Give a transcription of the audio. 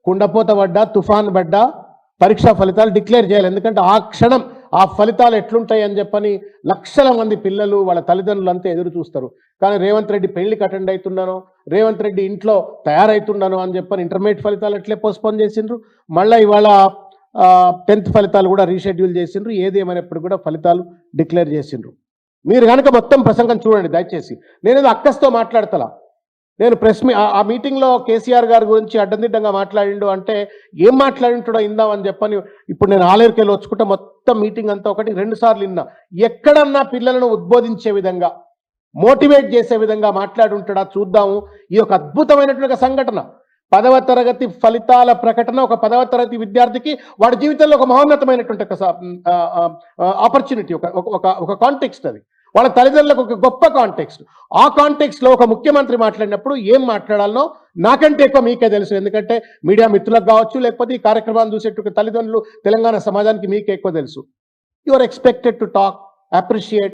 కుండపోత పడ్డా తుఫాన్ పడ్డా పరీక్షా ఫలితాలు డిక్లేర్ చేయాలి. ఎందుకంటే ఆ క్షణం ఆ ఫలితాలు ఎట్లుంటాయి అని చెప్పని లక్షల మంది పిల్లలు వాళ్ళ తల్లిదండ్రులు అంతా ఎదురు చూస్తారు. కానీ రేవంత్ రెడ్డి పెళ్లికి అటెండ్ అవుతున్నాను, రేవంత్ రెడ్డి ఇంట్లో తయారవుతున్నాను అని చెప్పని ఇంటర్మీడియట్ ఫలితాలు ఎట్లే పోస్ట్పోన్ చేసిండ్రు. మళ్ళీ ఇవాళ 10th ఫలితాలు కూడా రీషెడ్యూల్ చేసిండ్రు. ఏది ఏమైనప్పుడు కూడా ఫలితాలు డిక్లేర్ చేసిండ్రు. మీరు కనుక మొత్తం ప్రసంగం చూడండి దయచేసి. నేనేదో అక్కస్తో మాట్లాడతలా. నేను ఆ మీటింగ్లో కేసీఆర్ గారి గురించి అడ్డందిడ్డంగా మాట్లాడిండు అంటే ఏం మాట్లాడింటాడో ఇందామని చెప్పని ఇప్పుడు నేను ఆలేరుకెళ్ళి వచ్చుకుంటే మొత్తం మీటింగ్ అంతా 1-2 సార్లు విన్నా. ఎక్కడన్నా పిల్లలను ఉద్బోధించే విధంగా మోటివేట్ చేసే విధంగా మాట్లాడుంటాడా చూద్దాము. ఈ ఒక అద్భుతమైనటువంటి సంఘటన 10వ తరగతి ఫలితాల ప్రకటన ఒక 10వ తరగతి విద్యార్థికి వాడి జీవితంలో ఒక మహోన్నతమైనటువంటి ఆపర్చునిటీ, ఒక కాంటెక్స్ట్. అది వాళ్ళ తల్లిదండ్రులకు ఒక గొప్ప కాంటెక్స్ట్. ఆ కాంటెక్స్ట్లో ఒక ముఖ్యమంత్రి మాట్లాడినప్పుడు ఏం మాట్లాడాలనో నాకంటే ఎక్కువ మీకే తెలుసు. ఎందుకంటే మీడియా మిత్రులకు కావచ్చు, లేకపోతే ఈ కార్యక్రమాన్ని చూసేటువంటి తల్లిదండ్రులు తెలంగాణ సమాజానికి మీకే ఎక్కువ తెలుసు. You are expected to talk, appreciate